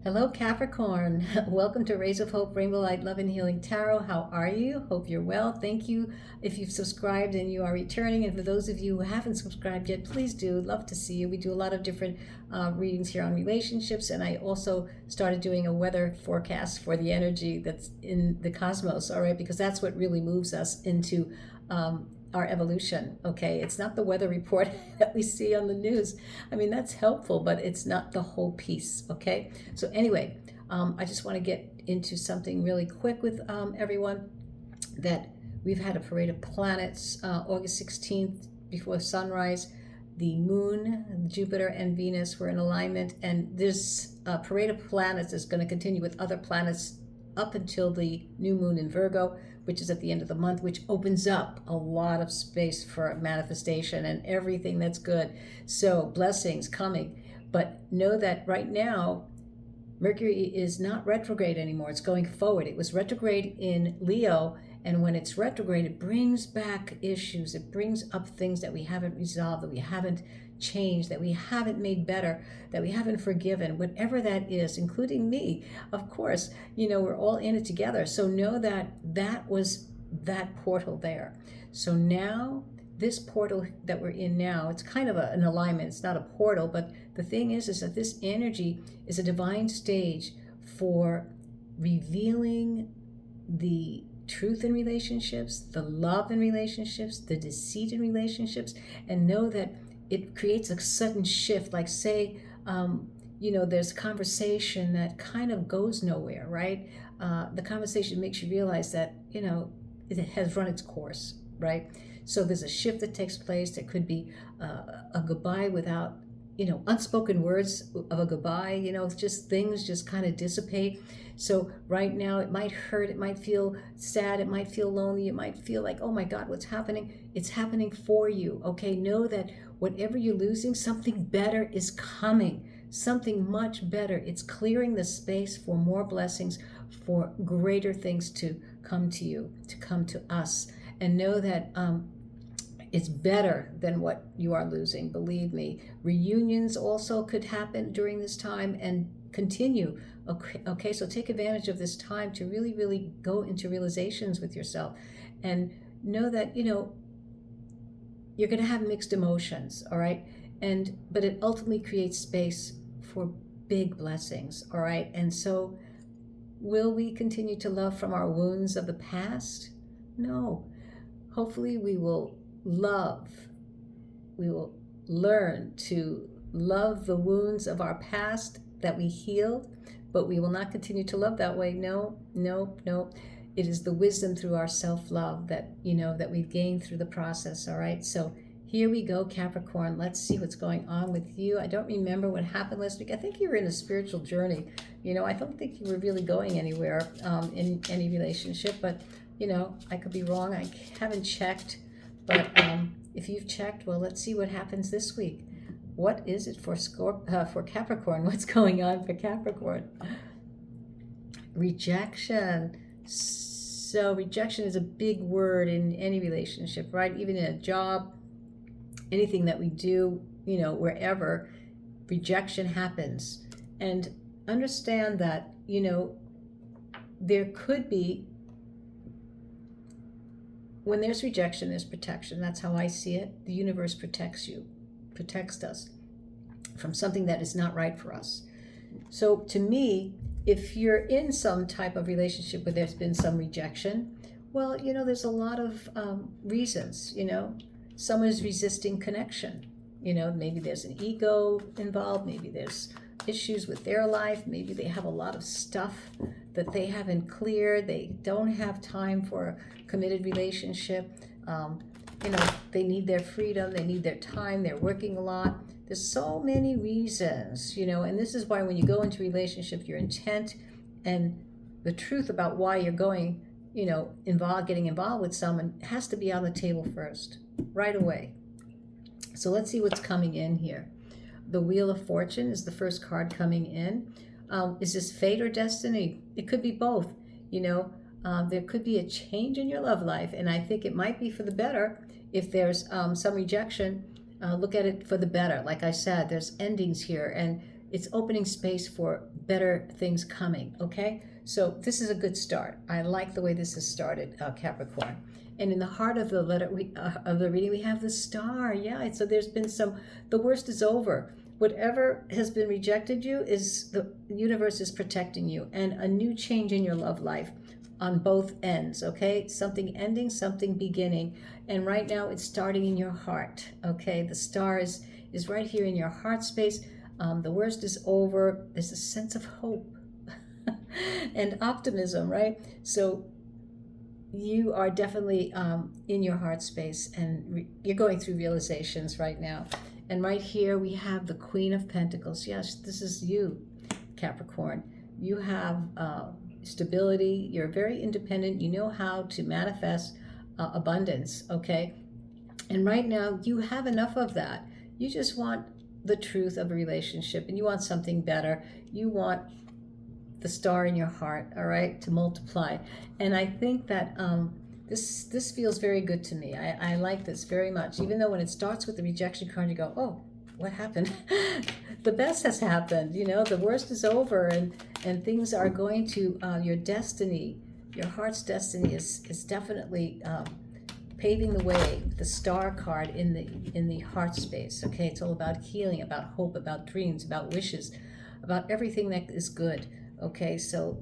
Hello, Capricorn. Welcome to Rays of Hope, Rainbow Light, Love and Healing Tarot. How are you? Hope you're well. Thank you if you've subscribed and you are returning. And for those of you who haven't subscribed yet, please do. Love to see you. We do a lot of different readings here on relationships. And I also started doing a weather forecast for the energy that's in the cosmos, all right? Because that's what really moves us into our evolution. Okay, it's not the weather report that we see on the news. I mean, that's helpful, but it's not the whole piece. Okay, so anyway, I just want to get into something really quick with everyone, that we've had a parade of planets August 16th before sunrise. The moon, Jupiter, and Venus were in alignment, and this parade of planets is going to continue with other planets up until the new moon in Virgo, which is at the end of the month, which opens up a lot of space for manifestation and everything that's good. So blessings coming. But know that right now, Mercury is not retrograde anymore. It's going forward. It was retrograde in Leo, and when it's retrograde, it brings back issues. It brings up things that we haven't resolved, that we haven't changed, that we haven't made better, that we haven't forgiven, whatever that is, including me. Of course, we're all in it together. So know that that was that portal there. So now, this portal that we're in now, it's kind of an alignment. It's not a portal, but the thing is that this energy is a divine stage for revealing the truth in relationships, the love in relationships, the deceit in relationships, and know that it creates a sudden shift. Like, say, there's a conversation that kind of goes nowhere, right? The conversation makes you realize that, it has run its course, right? So there's a shift that takes place. There could be a goodbye without, unspoken words of a goodbye, just things just kind of dissipate. So right now it might hurt, it might feel sad, it might feel lonely, it might feel like, oh my God, what's happening? It's happening for you, okay? Know that whatever you're losing, something better is coming, something much better. It's clearing the space for more blessings, for greater things to come to you, to come to us. And know that it's better than what you are losing, believe me. Reunions also could happen during this time and continue. Okay, so take advantage of this time to really, really go into realizations with yourself. And know that, you're going to have mixed emotions, all right? But it ultimately creates space for big blessings, all right? And so, will we continue to love from our wounds of the past? No. Hopefully we will learn to love the wounds of our past that we healed, but we will not continue to love that way. No. It is the wisdom through our self-love that, that we've gained through the process, all right? So here we go, Capricorn. Let's see what's going on with you. I don't remember what happened last week. I think you were in a spiritual journey. I don't think you were really going anywhere in any relationship, but I could be wrong. I haven't checked, but if you've checked, well, let's see what happens this week. What is it for Capricorn? What's going on for Capricorn? Rejection. So rejection is a big word in any relationship, right? Even in a job, anything that we do, wherever, rejection happens. And understand that, there could be, when there's rejection, there's protection. That's how I see it. The universe protects us from something that is not right for us. So to me, if you're in some type of relationship where there's been some rejection, well, there's a lot of reasons. Someone is resisting connection. Maybe there's an ego involved. Maybe there's issues with their life. Maybe they have a lot of stuff that they haven't cleared. They don't have time for a committed relationship. They need their freedom. They need their time. They're working a lot. There's so many reasons, and this is why when you go into a relationship, your intent and the truth about why you're going, getting involved with someone has to be on the table first, right away. So let's see what's coming in here. The Wheel of Fortune is the first card coming in. Is this fate or destiny? It could be both. There could be a change in your love life, and I think it might be for the better. If there's some rejection, look at it for the better. Like I said, there's endings here, and it's opening space for better things coming, okay? So this is a good start. I like the way this has started, Capricorn. And in the heart of the letter of the reading, we have the star. Yeah, so there's been the worst is over. Whatever has been rejected you is the universe is protecting you, and a new change in your love life on both ends, okay? Something ending, something beginning. And right now it's starting in your heart, okay? The star is right here in your heart space. The worst is over. There's a sense of hope and optimism, right? So you are definitely in your heart space, and you're going through realizations right now. And right here we have the Queen of Pentacles. Yes, this is you, Capricorn. You have stability. You're very independent. You know how to manifest abundance, okay? And right now you have enough of that. You just want the truth of a relationship, and you want something better. You want the star in your heart, all right, to multiply. And I think that this feels very good to me. I like this very much, even though when it starts with the rejection card, you go, oh, what happened? The best has happened, you know, the worst is over, and things are going to, your destiny, your heart's destiny is definitely paving the way. The star card in the heart space, okay? It's all about healing, about hope, about dreams, about wishes, about everything that is good, okay? So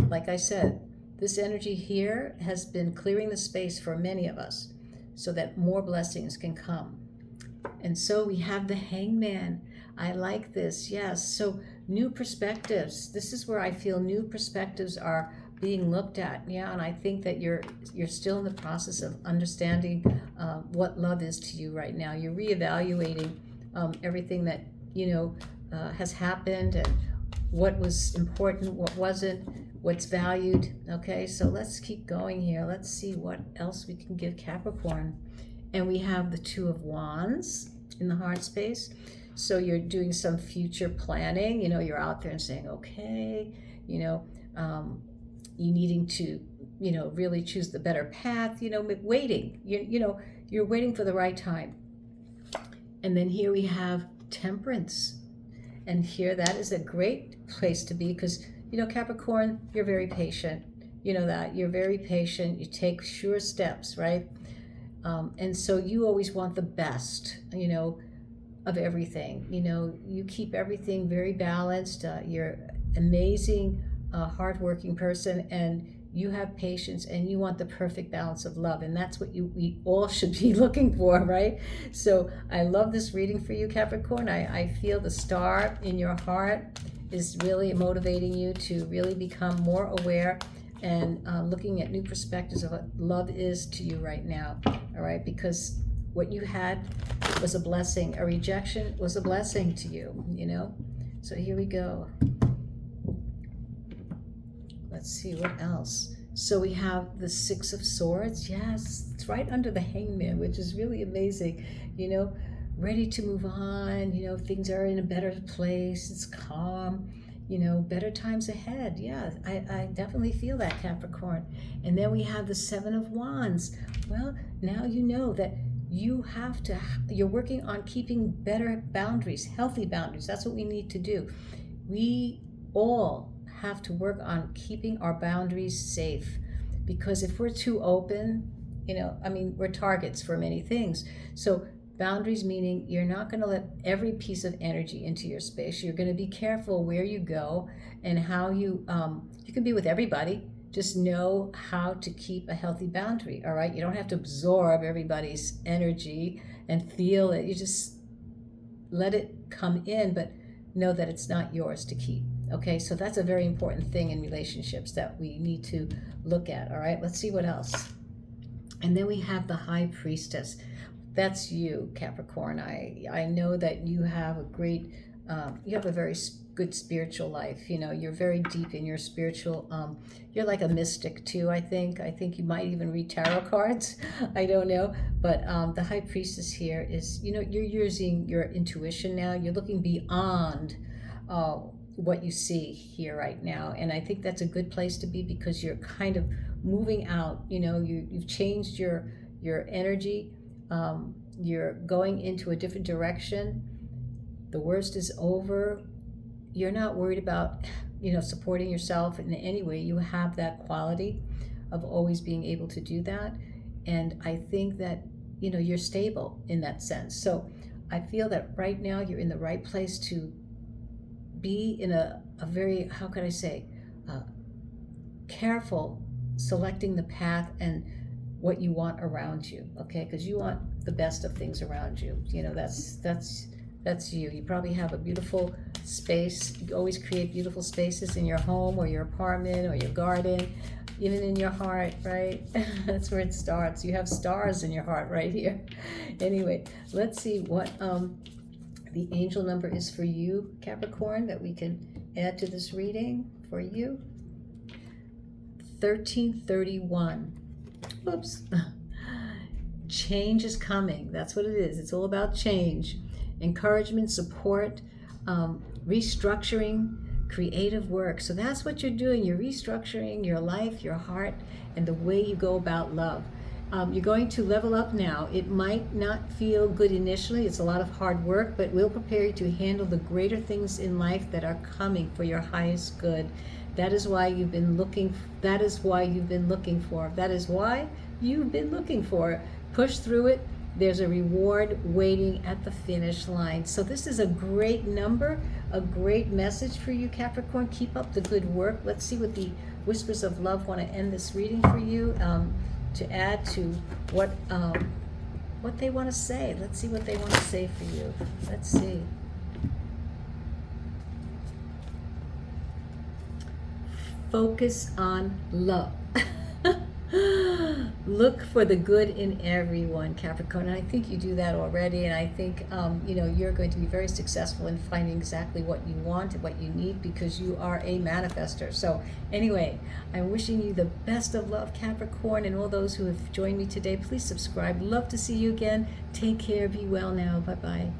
like I said, this energy here has been clearing the space for many of us so that more blessings can come. And so we have the Hangman. I like this, yes. So new perspectives. This is where I feel new perspectives are being looked at. Yeah, and I think that you're still in the process of understanding what love is to you right now. You're reevaluating everything that has happened, and what was important, what wasn't, what's valued. Okay, so let's keep going here. Let's see what else we can give Capricorn. And we have the Two of Wands in the heart space. So you're doing some future planning. You're out there and saying, okay, you needing to, really choose the better path, waiting, you're waiting for the right time. And then here we have Temperance. And here, that is a great place to be because, Capricorn, you're very patient. You know that. You're very patient. You take sure steps, right? And so you always want the best, of everything. You keep everything very balanced. You're amazing, hardworking person, and you have patience, and you want the perfect balance of love, and that's what we all should be looking for, right? So I love this reading for you, Capricorn. I feel the star in your heart is really motivating you to really become more aware and looking at new perspectives of what love is to you right now, all right? Because what you had was a blessing. A rejection was a blessing to you, So here we go. Let's see what else. So we have the Six of Swords. Yes, it's right under the Hangman, which is really amazing. Ready to move on. Things are in a better place. It's calm. Better times ahead. Yeah, I definitely feel that, Capricorn. And then we have the Seven of Wands. Well, now you know that you're working on keeping better boundaries, healthy boundaries. That's what we need to do. We all have to work on keeping our boundaries safe, because if we're too open, we're targets for many things. So boundaries meaning you're not going to let every piece of energy into your space. You're going to be careful where you go and how you can be with everybody. Just know how to keep a healthy boundary, all right? You don't have to absorb everybody's energy and feel it. You just let it come in, but know that it's not yours to keep. Okay, so that's a very important thing in relationships that we need to look at, all right? Let's see what else. And then we have the High Priestess. That's you, Capricorn. I know that you have a great, you have a very good spiritual life. You're very deep in your spiritual, you're like a mystic too, I think. I think you might even read tarot cards. I don't know. But the High Priestess here is, you're using your intuition now. You're looking beyond what you see here right now. And I think that's a good place to be, because you're kind of moving out. You've changed your energy. You're going into a different direction. The worst is over. you're not worried about, supporting yourself in any way. You have that quality of always being able to do that. And I think that, you're stable in that sense. So I feel that right now you're in the right place to be in a very, how can I say, careful selecting the path and what you want around you, okay? Because you want the best of things around you. That's you. You probably have a beautiful space. You always create beautiful spaces in your home or your apartment or your garden, even in your heart, right? That's where it starts. You have stars in your heart right here. Anyway, let's see what the angel number is for you, Capricorn, that we can add to this reading for you. 1331. Whoops. Change is coming. That's what it is. It's all about change. Encouragement, support, restructuring, creative work. So that's what you're doing. You're restructuring your life, your heart, and the way you go about love. You're going to level up now. It might not feel good initially. It's a lot of hard work, but we'll prepare you to handle the greater things in life that are coming for your highest good. That is why you've been looking. That is why you've been looking for. That is why you've been looking for. Push through it. There's a reward waiting at the finish line. So this is a great number, a great message for you, Capricorn. Keep up the good work. Let's see what the Whispers of Love want to end this reading for you, to add to what they want to say. Let's see what they want to say for you. Let's see. Focus on love. Look for the good in everyone, Capricorn. And I think you do that already. And I think, you're going to be very successful in finding exactly what you want and what you need, because you are a manifester. So anyway, I'm wishing you the best of love, Capricorn, and all those who have joined me today. Please subscribe. Love to see you again. Take care. Be well now. Bye-bye.